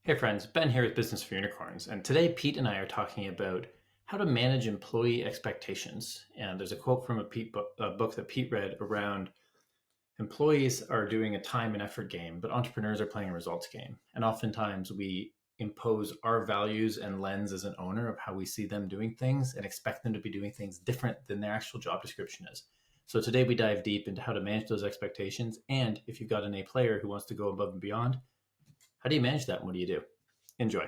Hey friends, Ben here with Business for Unicorns, and today Pete and I are talking about how to manage employee expectations. And there's a quote from a book that Pete read around employees are doing a time and effort game, but entrepreneurs are playing a results game. And oftentimes we impose our values and lens as an owner of how we see them doing things and expect them to be doing things different than their actual job description is. So today we dive deep into how to manage those expectations. And if you've got an A player who wants to go above and beyond, how do you manage that and what do you do? Enjoy.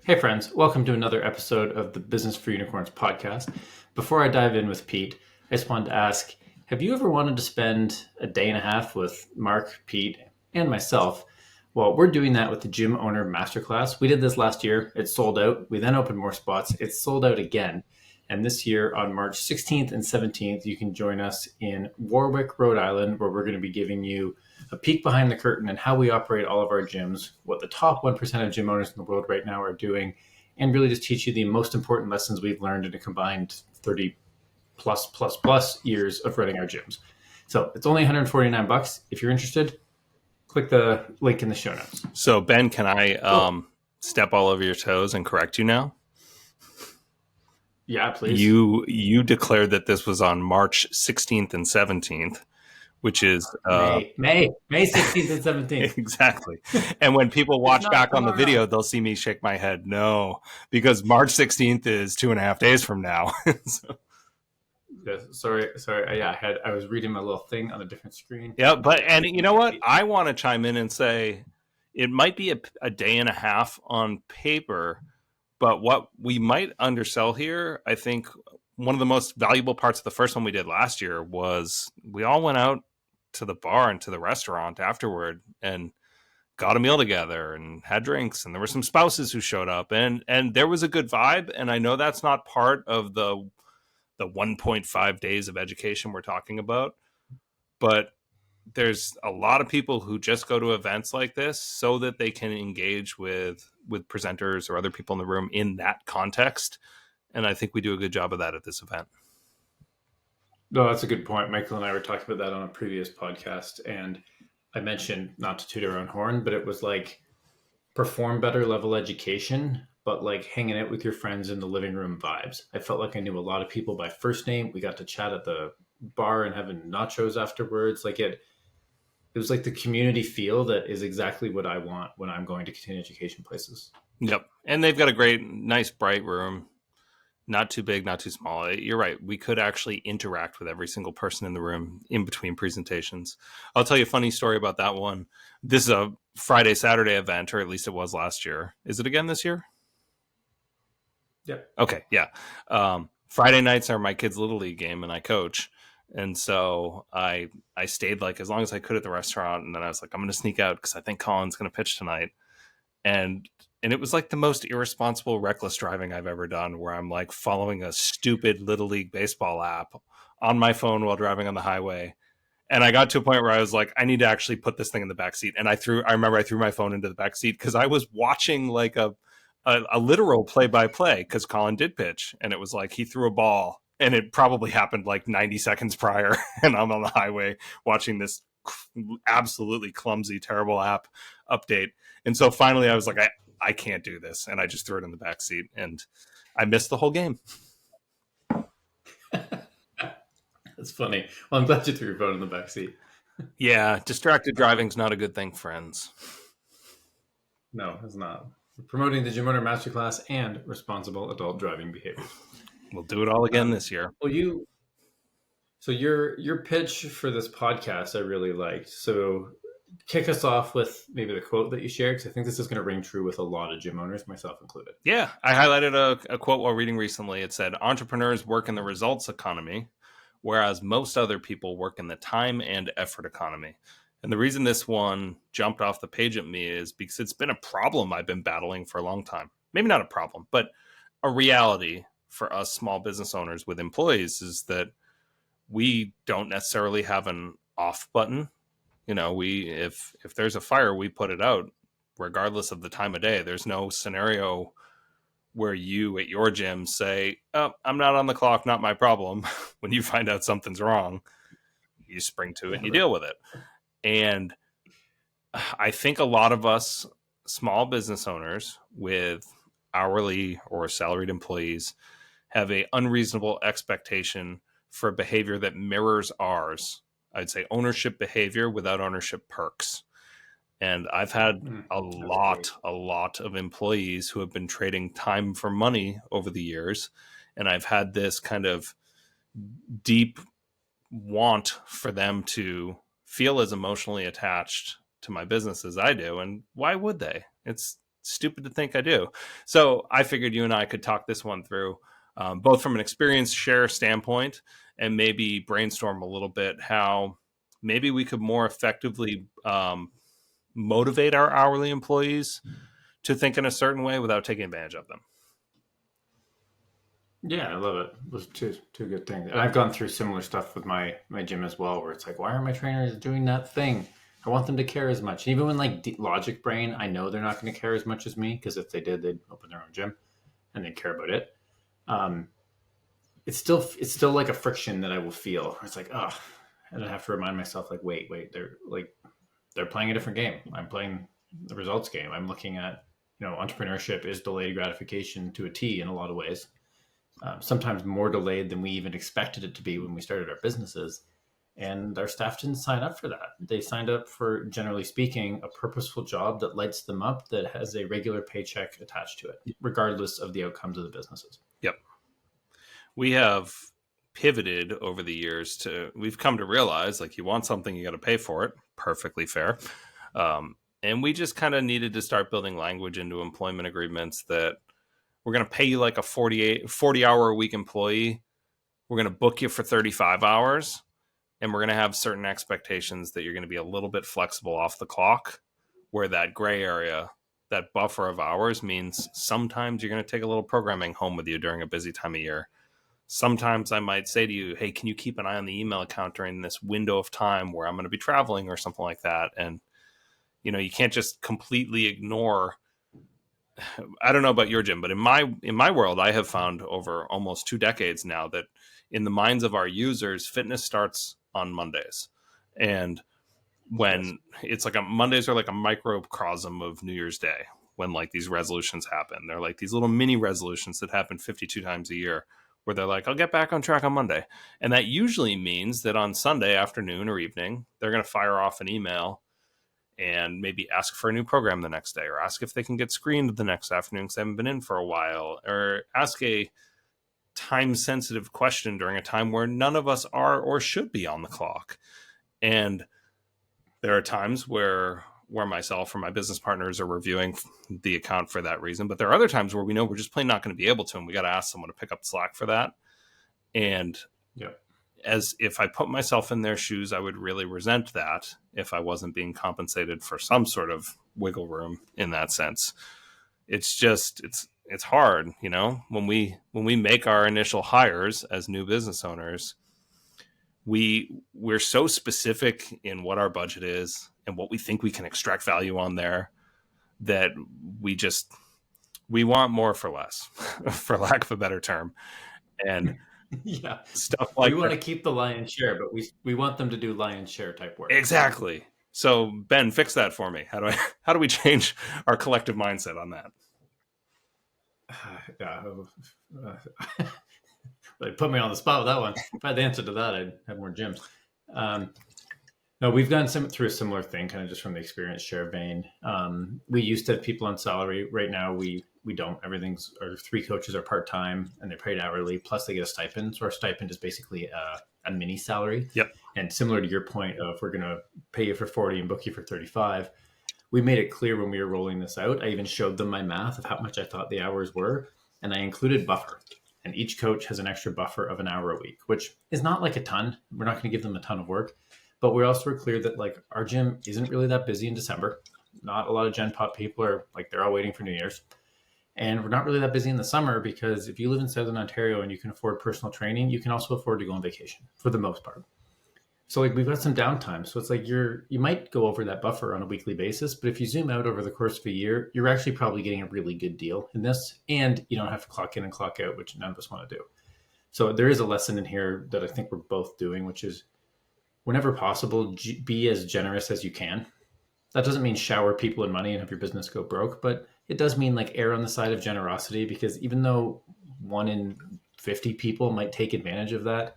Hey friends, welcome to another episode of the Business for Unicorns podcast. Before I dive in with Pete, I just wanted to ask, have you ever wanted to spend a day and a half with Mark, Pete, and myself? Well, we're doing that with the Gym Owner Masterclass. We did this last year. It sold out. We then opened more spots. It's sold out again. And this year on March 16th and 17th, you can join us in Warwick, Rhode Island, where we're going to be giving you a peek behind the curtain and how we operate all of our gyms, what the top 1% of gym owners in the world right now are doing, and really just teach you the most important lessons we've learned in a combined 30 plus years of running our gyms. So it's only $149. If you're interested, click the link in the show notes. So Ben, can I step all over your toes and correct you now? Yeah, please. You declared that this was on March 16th and 17th, which is May 16th and 17th. Exactly. And when people watch back on the video, they'll see me shake my head. No, because March 16th is 2.5 days from now. So. Yeah, sorry. Yeah, I was reading my little thing on a different screen. Yeah, and you know what? I want to chime in and say it might be a day and a half on paper, but what we might undersell here, I think one of the most valuable parts of the first one we did last year was we all went out to the bar and to the restaurant afterward and got a meal together and had drinks, and there were some spouses who showed up, and there was a good vibe. And I know that's not part of the 1.5 days of education we're talking about, but there's a lot of people who just go to events like this so that they can engage with presenters or other people in the room in that context. And I think we do a good job of that at this event. No, that's a good point. Michael and I were talking about that on a previous podcast, and I mentioned, not to toot our own horn, but it was like perform better level education, but like hanging out with your friends in the living room vibes. I felt like I knew a lot of people by first name. We got to chat at the bar and having nachos afterwards. Like it was like the community feel that is exactly what I want when I'm going to continuing education places. Yep. And they've got a great, nice, bright room. Not too big, not too small. You're right. We could actually interact with every single person in the room in between presentations. I'll tell you a funny story about that one. This is a Friday, Saturday event, or at least it was last year. Is it again this year? Yeah. Okay. Yeah. Friday nights are my kids' Little League game, and I coach. And so I stayed like as long as I could at the restaurant. And then I was like, I'm going to sneak out because I think Colin's going to pitch tonight. And it was like the most irresponsible, reckless driving I've ever done, where I'm like following a stupid Little League baseball app on my phone while driving on the highway. And I got to a point where I was like, I need to actually put this thing in the back seat. And I remember I threw my phone into the back seat because I was watching like a literal play-by-play because Colin did pitch. And it was like he threw a ball and it probably happened like 90 seconds prior. And I'm on the highway watching this absolutely clumsy, terrible app update. And so finally I was like, I can't do this. And I just threw it in the back seat and I missed the whole game. That's funny. Well, I'm glad you threw your phone in the back seat. Yeah. Distracted driving's not a good thing, friends. No, it's not. We're promoting the Gym Owner Masterclass and responsible adult driving behaviors. We'll do it all again this year. Well, your pitch for this podcast I really liked. So kick us off with maybe the quote that you shared, because I think this is going to ring true with a lot of gym owners, myself included. Yeah, I highlighted a quote while reading recently. It said, entrepreneurs work in the results economy, whereas most other people work in the time and effort economy. And the reason this one jumped off the page at me is because it's been a problem I've been battling for a long time. Maybe not a problem, but a reality for us small business owners with employees is that we don't necessarily have an off button. You know, if there's a fire, we put it out regardless of the time of day. There's no scenario where you at your gym say, oh, I'm not on the clock, not my problem. When you find out something's wrong, you spring to it and you deal with it. And I think a lot of us small business owners with hourly or salaried employees have a unreasonable expectation for behavior that mirrors ours. I'd say ownership behavior without ownership perks. And I've had a lot of employees who have been trading time for money over the years. And I've had this kind of deep want for them to feel as emotionally attached to my business as I do. And why would they? It's stupid to think I do. So I figured you and I could talk this one through, both from an experience share standpoint and maybe brainstorm a little bit how maybe we could more effectively motivate our hourly employees to think in a certain way without taking advantage of them. Yeah, I love it. Those two good things. And I've gone through similar stuff with my gym as well, where it's like, why aren't my trainers doing that thing? I want them to care as much. Even when like logic brain, I know they're not going to care as much as me, because if they did, they'd open their own gym and they'd care about it. It's still like a friction that I will feel. It's like, oh, and I have to remind myself, like, wait, they're playing a different game. I'm playing the results game. I'm looking at, entrepreneurship is delayed gratification to a T in a lot of ways. Sometimes more delayed than we even expected it to be when we started our businesses. And our staff didn't sign up for that. They signed up for, generally speaking, a purposeful job that lights them up, that has a regular paycheck attached to it, regardless of the outcomes of the businesses. Yep. We have pivoted over the years we've come to realize, like, you want something, you got to pay for it. Perfectly fair. And we just kind of needed to start building language into employment agreements that we're going to pay you like a 40 hour a week employee. We're going to book you for 35 hours. And we're going to have certain expectations that you're going to be a little bit flexible off the clock, where that gray area, that buffer of hours, means sometimes you're going to take a little programming home with you during a busy time of year. Sometimes I might say to you, hey, can you keep an eye on the email account during this window of time where I'm going to be traveling or something like that? And, you can't just completely ignore. I don't know about your gym, but in my world, I have found over almost 2 decades now that in the minds of our users, fitness starts on Mondays. And when it's like Mondays are like a microcosm of New Year's Day, when like these resolutions happen. They're like these little mini resolutions that happen 52 times a year, where they're like, I'll get back on track on Monday. And that usually means that on Sunday afternoon or evening, they're going to fire off an email and maybe ask for a new program the next day, or ask if they can get screened the next afternoon because they haven't been in for a while, or ask a time-sensitive question during a time where none of us are or should be on the clock. And there are times where myself or my business partners are reviewing the account for that reason. But there are other times where we know we're just plain not going to be able to, and we got to ask someone to pick up the slack for that. And as if I put myself in their shoes, I would really resent that if I wasn't being compensated for some sort of wiggle room in that sense. It's just, it's hard, when we make our initial hires as new business owners, we're so specific in what our budget is and what we think we can extract value on there, that we want more for less, for lack of a better term. And stuff like we want to keep the lion's share, but we want them to do lion's share type work. Exactly. So Ben, fix that for me. How do we change our collective mindset on that? They put me on the spot with that one. If I had the answer to that, I'd have more gyms. No, we've gone through a similar thing, kind of just from the experience share vein. We used to have people on salary. Right now, we don't. Our 3 coaches are part-time, and they're paid hourly, plus they get a stipend. So our stipend is basically a mini salary. Yep. And similar to your point of, we're going to pay you for 40 and book you for 35, we made it clear when we were rolling this out. I even showed them my math of how much I thought the hours were, and I included buffer. And each coach has an extra buffer of an hour a week, which is not like a ton. We're not going to give them a ton of work. But we also were clear that like our gym isn't really that busy in December. Not a lot of Gen Pop people are like, they're all waiting for New Year's. And we're not really that busy in the summer, because if you live in Southern Ontario and you can afford personal training, you can also afford to go on vacation for the most part. So like we've got some downtime. So it's like you might go over that buffer on a weekly basis, but if you zoom out over the course of a year, you're actually probably getting a really good deal in this, and you don't have to clock in and clock out, which none of us want to do. So there is a lesson in here that I think we're both doing, which is whenever possible, be as generous as you can. That doesn't mean shower people in money and have your business go broke, but it does mean like err on the side of generosity, because even though 1 in 50 people might take advantage of that,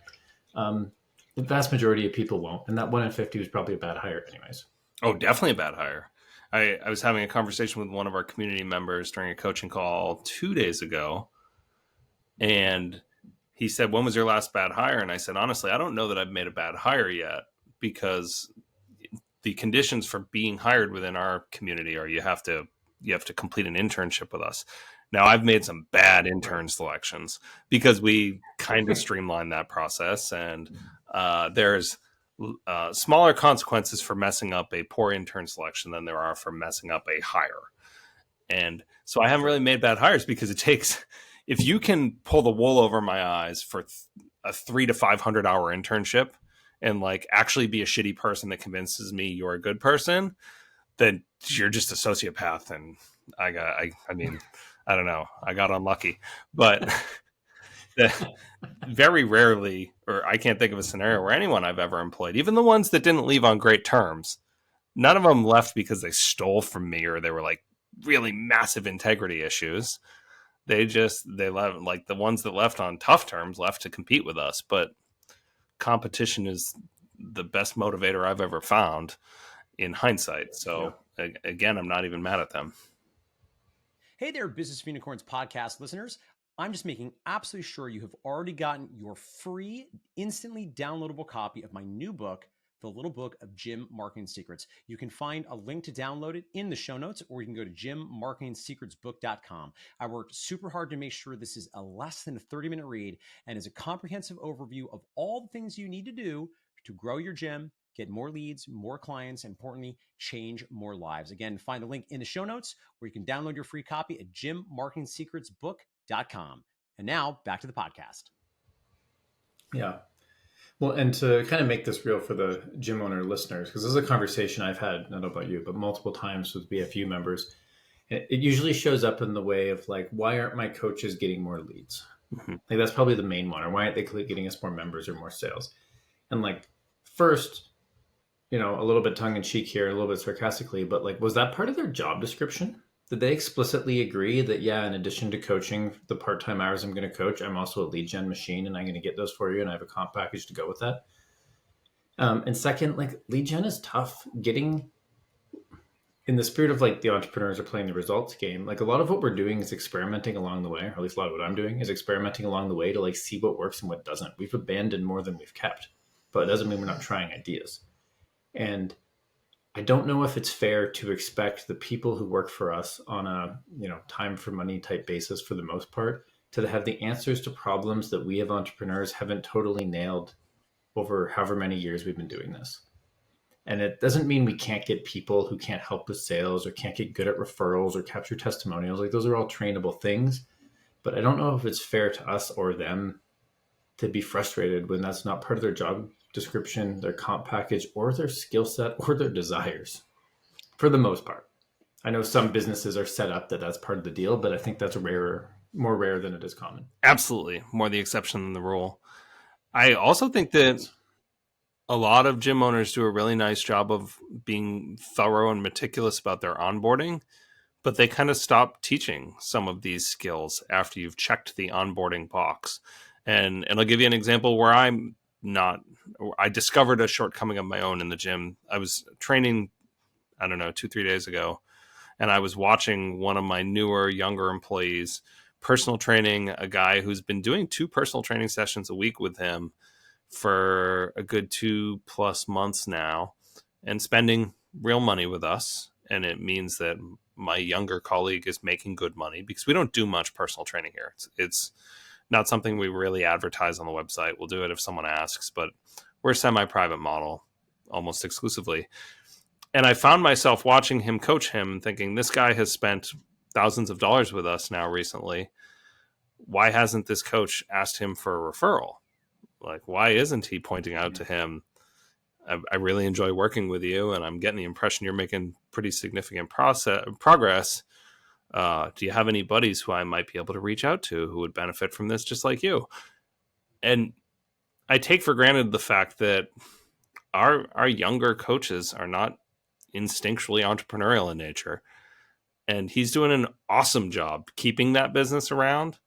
um, the vast majority of people won't. And that 1 in 50 was probably a bad hire anyways. Oh, definitely a bad hire. I was having a conversation with one of our community members during a coaching call 2 days ago, and he said, "When was your last bad hire?" And I said, "Honestly, I don't know that I've made a bad hire yet, because the conditions for being hired within our community are you have to complete an internship with us." Now, I've made some bad intern selections because we kind of streamlined that process, and there's smaller consequences for messing up a poor intern selection than there are for messing up a hire. And so I haven't really made bad hires because it takes, if you can pull the wool over my eyes for a 300 to 500 hour internship and like actually be a shitty person that convinces me you're a good person, then you're just a sociopath. And I mean, I don't know, I got unlucky, but very rarely, or I can't think of a scenario where anyone I've ever employed, even the ones that didn't leave on great terms, none of them left because they stole from me or they were like really massive integrity issues. They left, like the ones that left on tough terms left to compete with us. But competition is the best motivator I've ever found in hindsight. So again, I'm not even mad at them. Hey there, Business for Unicorns podcast listeners. I'm just making absolutely sure you have already gotten your free, instantly downloadable copy of my new book, The Little Book of Gym Marketing Secrets. You can find a link to download it in the show notes, or you can go to gymmarketingsecretsbook.com. I worked super hard to make sure this is a less than 30-minute read and is a comprehensive overview of all the things you need to do to grow your gym, get more leads, more clients, and importantly, change more lives. Again, find the link in the show notes where you can download your free copy at gymmarketingsecretsbook.com. And now back to the podcast. Yeah. Well, and to kind of make this real for the gym owner listeners, because this is a conversation I've had, I don't know about you, but multiple times with BFU members. It usually shows up in the way of like, why aren't my coaches getting more leads? Mm-hmm. Like that's probably the main one. Or why aren't they getting us more members or more sales? And like, first, you know, a little bit tongue in cheek here, a little bit sarcastically, but like, was that part of their job description? Did they explicitly agree that, yeah, in addition to coaching the part-time hours I'm going to coach, I'm also a lead gen machine and I'm going to get those for you and I have a comp package to go with that? And second, like lead gen is tough. Getting in the spirit of like the entrepreneurs are playing the results game, like a lot of what we're doing is experimenting along the way, or at least a lot of what I'm doing is experimenting along the way to like see what works and what doesn't. We've abandoned more than we've kept, but it doesn't mean we're not trying ideas. And I don't know if it's fair to expect the people who work for us on a, you know, time for money type basis for the most part to have the answers to problems that we have entrepreneurs haven't totally nailed over however many years we've been doing this. And it doesn't mean we can't get people who can't help with sales or can't get good at referrals or capture testimonials. Like those are all trainable things. But I don't know if it's fair to us or them to be frustrated when that's not part of their job description, their comp package, or their skill set, or their desires, for the most part. I know some businesses are set up that that's part of the deal, but I think that's more rare than it is common. Absolutely. More the exception than the rule. I also think that a lot of gym owners do a really nice job of being thorough and meticulous about their onboarding, but they kind of stop teaching some of these skills after you've checked the onboarding box. And I'll give you an example where I discovered a shortcoming of my own in the gym. I was training, 2-3 days ago, and I was watching one of my newer, younger employees personal training a guy who's been doing 2 personal training sessions a week with him for a good 2+ months now and spending real money with us. And it means that my younger colleague is making good money because we don't do much personal training here. It's not something we really advertise on the website. We'll do it if someone asks, but we're a semi-private model almost exclusively. And I found myself watching him coach him and thinking, this guy has spent thousands of dollars with us now recently. Why hasn't this coach asked him for a referral? Like, why isn't he pointing out to him, I really enjoy working with you, and I'm getting the impression you're making pretty significant progress. Do you have any buddies who I might be able to reach out to who would benefit from this just like you? And I take for granted the fact that our younger coaches are not instinctually entrepreneurial in nature. And he's doing an awesome job keeping that business around,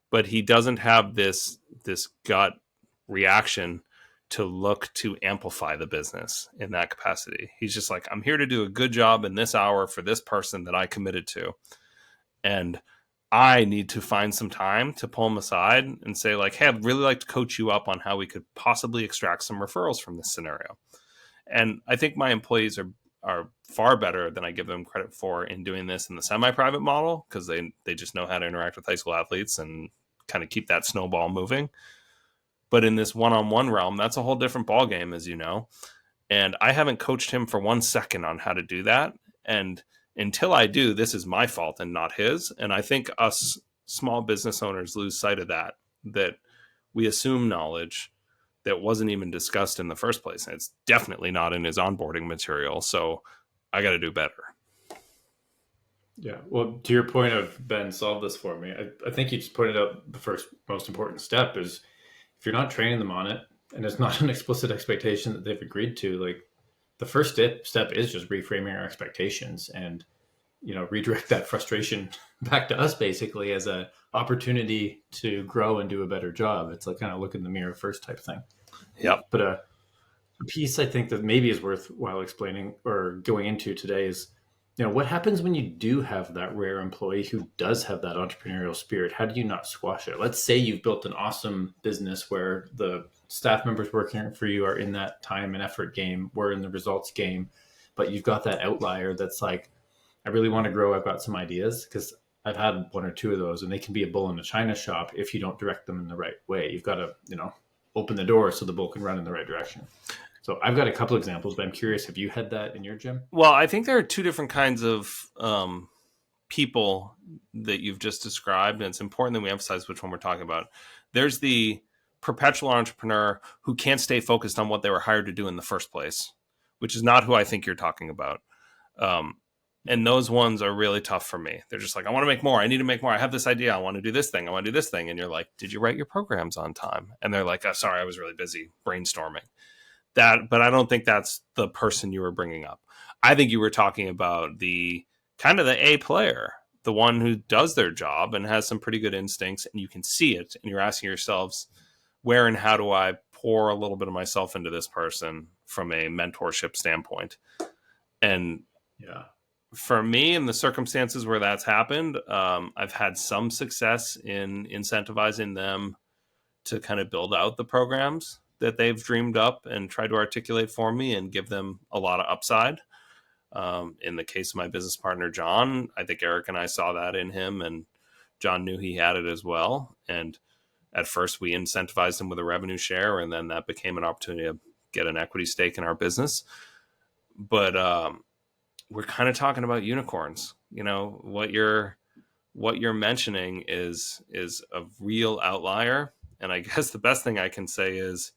but he doesn't have this gut reaction to look to amplify the business in that capacity. He's just like, I'm here to do a good job in this hour for this person that I committed to. And I need to find some time to pull him aside and say, like, hey, I'd really like to coach you up on how we could possibly extract some referrals from this scenario. And I think my employees are far better than I give them credit for in doing this in the semi-private model, because they just know how to interact with high school athletes and kind of keep that snowball moving. But in this one-on-one realm, that's a whole different ballgame, as you know. And I haven't coached him for 1 second on how to do that. And until I do, this is my fault and not his. And I think us small business owners lose sight of that we assume knowledge that wasn't even discussed in the first place. And it's definitely not in his onboarding material. So I got to do better. Yeah. Well, to your point of Ben, solve this for me. I think you just pointed out the first most important step is if you're not training them on it and it's not an explicit expectation that they've agreed to, like the first step is just reframing our expectations and, redirect that frustration back to us basically as a opportunity to grow and do a better job. It's like kind of look in the mirror first type thing. Yep. But a piece I think that maybe is worthwhile explaining or going into today is, what happens when you do have that rare employee who does have that entrepreneurial spirit? How do you not squash it? Let's say you've built an awesome business where the staff members working for you are in that time and effort game, we're in the results game, but you've got that outlier that's like, I really want to grow. I've got some ideas, because I've had one or two of those, and they can be a bull in a china shop if you don't direct them in the right way. You've got to, open the door so the bull can run in the right direction. So I've got a couple examples, but I'm curious, have you had that in your gym? Well, I think there are two different kinds of people that you've just described, and it's important that we emphasize which one we're talking about. There's the perpetual entrepreneur who can't stay focused on what they were hired to do in the first place, which is not who I think you're talking about. And those ones are really tough for me. They're just like, I want to make more. I need to make more. I have this idea. I want to do this thing. I want to do this thing. And you're like, did you write your programs on time? And they're like, oh, sorry, I was really busy brainstorming. But I don't think that's the person you were bringing up. I think you were talking about the kind of the A player, the one who does their job and has some pretty good instincts, and you can see it. And you're asking yourselves, where and how do I pour a little bit of myself into this person from a mentorship standpoint? And yeah, for me, in the circumstances where that's happened, I've had some success in incentivizing them to kind of build out the programs that they've dreamed up and tried to articulate for me and give them a lot of upside. In the case of my business partner, John, I think Eric and I saw that in him, and John knew he had it as well. And at first we incentivized him with a revenue share, and then that became an opportunity to get an equity stake in our business. But we're kind of talking about unicorns. What you're mentioning is a real outlier. And I guess the best thing I can say is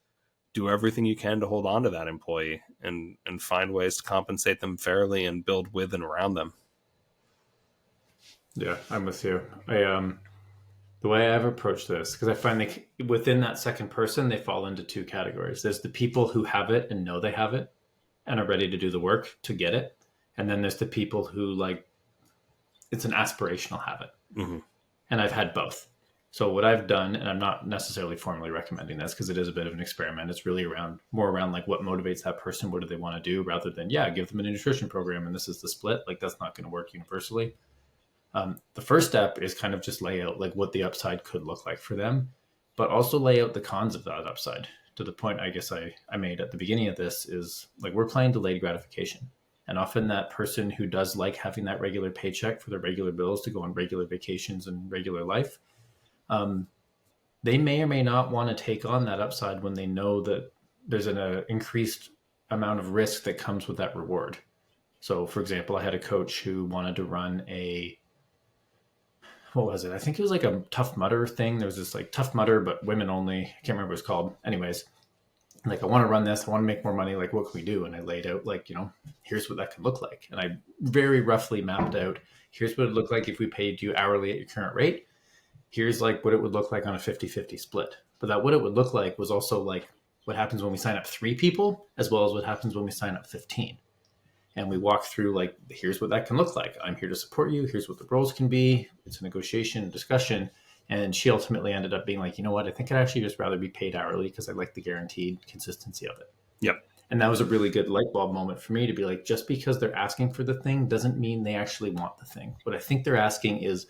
do everything you can to hold on to that employee and find ways to compensate them fairly and build with and around them. Yeah, I'm with you. The way I've approached this, because I find within that second person, they fall into two categories. There's the people who have it and know they have it and are ready to do the work to get it. And then there's the people who it's an aspirational habit. Mm-hmm. And I've had both. So what I've done, and I'm not necessarily formally recommending this because it is a bit of an experiment. It's really more around what motivates that person. What do they want to do rather than, give them a nutrition program and this is the split. That's not going to work universally. The first step is kind of just lay out what the upside could look like for them, but also lay out the cons of that upside. To the point I guess I made at the beginning of this is we're playing delayed gratification. And often that person who does like having that regular paycheck for their regular bills to go on regular vacations and regular life, they may or may not want to take on that upside when they know that there's an increased amount of risk that comes with that reward. So for example, I had a coach who wanted to run what was it? I think it was a Tough Mudder thing. There was this Tough Mudder, but women only. I can't remember what it's called. Anyways, Like, I want to run this, I want to make more money. Like, what can we do? And I laid out, like, here's what that could look like. And I very roughly mapped out, here's what it would look like if we paid you hourly at your current rate. Here's like what it would look like on a 50-50 split. But that what it would look like was also like what happens when we sign up 3 people, as well as what happens when we sign up 15. And we walk through, like, here's what that can look like. I'm here to support you. Here's what the roles can be. It's a negotiation, discussion. And she ultimately ended up being like, you know what? I think I'd actually just rather be paid hourly because I like the guaranteed consistency of it. Yep. And that was a really good light bulb moment for me to be like, just because they're asking for the thing doesn't mean they actually want the thing. What I think they're asking is,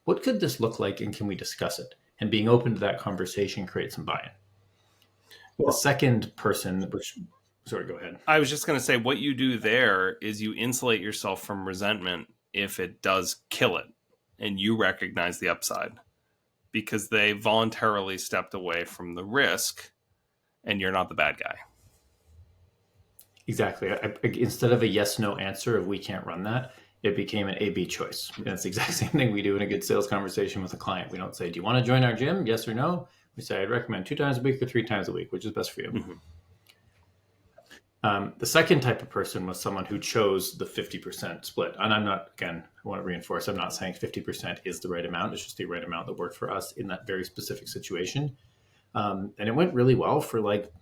what could this look like, and can we discuss it? And being open to that conversation creates some buy-in. Well, the second person, sorry, go ahead. I was just going to say, what you do there is you insulate yourself from resentment if it does kill it, and you recognize the upside because they voluntarily stepped away from the risk, and you're not the bad guy. Exactly. Instead of a yes/no answer of we can't run that, it became an A/B choice. And it's the exact same thing we do in a good sales conversation with a client. We don't say, do you want to join our gym? Yes or no. We say, I'd recommend 2 times a week or 3 times a week, which is best for you. Mm-hmm. The second type of person was someone who chose the 50% split. And I'm not, again, I want to reinforce, I'm not saying 50% is the right amount. It's just the right amount that worked for us in that very specific situation. And it went really well for like,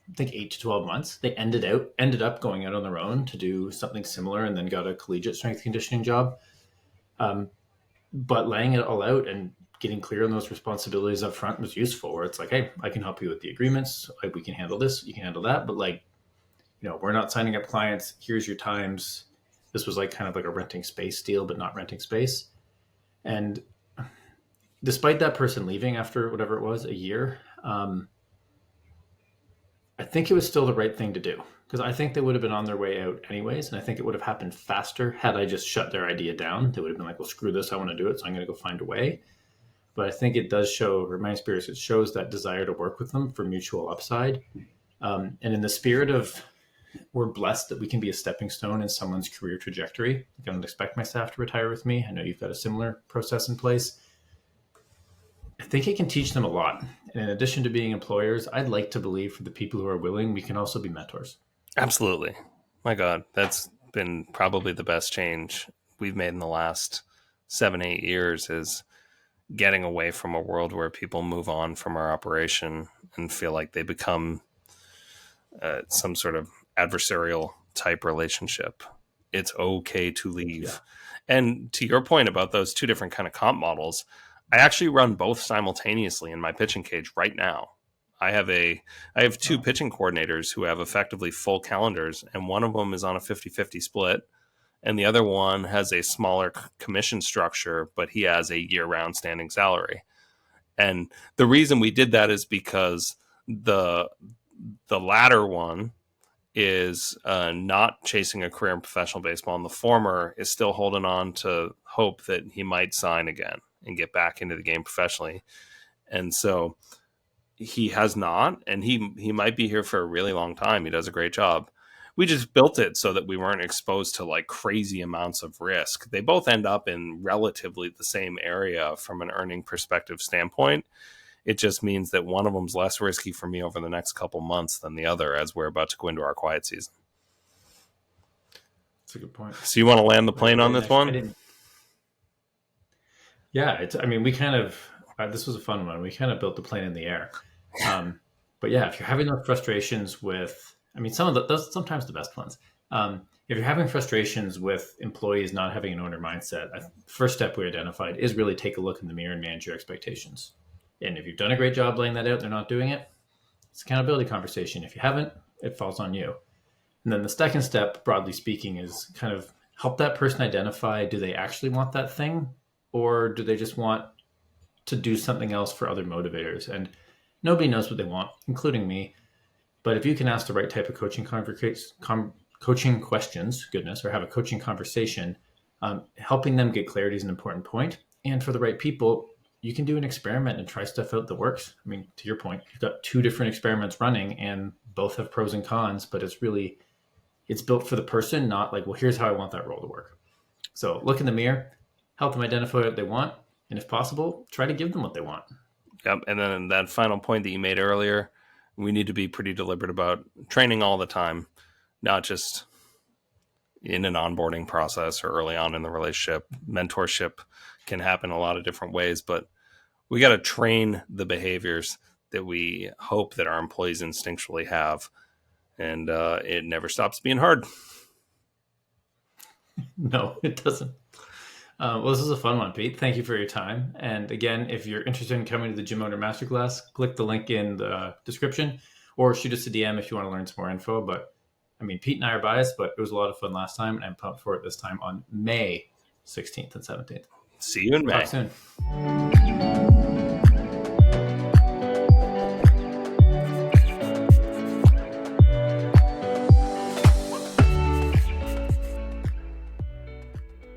I think 8 to 12 months. They ended up going out on their own to do something similar, and then got a collegiate strength conditioning job. But laying it all out and getting clear on those responsibilities up front was useful, where it's like, hey, I can help you with the agreements. Like, we can handle this, you can handle that. But like, we're not signing up clients. Here's your times. This was like kind of like a renting space deal, but not renting space. And despite that person leaving after whatever it was, a year, I think it was still the right thing to do, because I think they would have been on their way out anyways. And I think it would have happened faster had I just shut their idea down. They would have been like, well, screw this. I want to do it. So I'm going to go find a way. But I think it does show, or my experience, it shows that desire to work with them for mutual upside. And in the spirit of, we're blessed that we can be a stepping stone in someone's career trajectory. I don't expect my staff to retire with me. I know you've got a similar process in place. I think it can teach them a lot. And in addition to being employers, I'd like to believe for the people who are willing, we can also be mentors. Absolutely. My God, that's been probably the best change we've made in the last 7-8 years, is getting away from a world where people move on from our operation and feel like they become some sort of adversarial type relationship. It's okay to leave. Yeah. And to your point about those 2 different kind of comp models, I actually run both simultaneously in my pitching cage right now. I have 2 pitching coordinators who have effectively full calendars, and one of them is on a 50-50 split, and the other one has a smaller commission structure, but he has a year-round standing salary. And the reason we did that is because the latter one is not chasing a career in professional baseball, and the former is still holding on to hope that he might sign again and get back into the game professionally. And so he has not, and he might be here for a really long time. He does a great job. We just built it so that we weren't exposed to like crazy amounts of risk. They both end up in relatively the same area from an earning perspective standpoint. It just means that one of them's less risky for me over the next couple months than the other, as we're about to go into our quiet season. That's a good point. So you want to land the plane on this one? Yeah, we kind of, this was a fun one. We kind of built the plane in the air. But yeah, if you're having those frustrations with, those sometimes the best ones. If you're having frustrations with employees not having an owner mindset, the first step we identified is really take a look in the mirror and manage your expectations. And if you've done a great job laying that out, they're not doing it, it's an accountability conversation. If you haven't, it falls on you. And then the second step, broadly speaking, is kind of help that person identify, do they actually want that thing? Or do they just want to do something else for other motivators? And nobody knows what they want, including me. But if you can ask the right type of coaching questions, or have a coaching conversation, helping them get clarity is an important point. And for the right people, you can do an experiment and try stuff out that works. To your point, you've got 2 different experiments running and both have pros and cons, but it's built for the person, not like, well, here's how I want that role to work. So look in the mirror, help them identify what they want, and if possible, try to give them what they want. Yep. And then that final point that you made earlier, We need to be pretty deliberate about training all the time, not just in an onboarding process or early on in the relationship. Mentorship can happen a lot of different ways, but we got to train the behaviors that we hope that our employees instinctually have. And it never stops being hard. No, it doesn't. Well, this is a fun one, Pete. Thank you for your time. And again, if you're interested in coming to the Gym Owner Masterclass, click the link in the description or shoot us a DM if you want to learn some more info. But I mean, Pete and I are biased, but it was a lot of fun last time, and I'm pumped for it this time on May 16th and 17th. See you in May. Talk soon.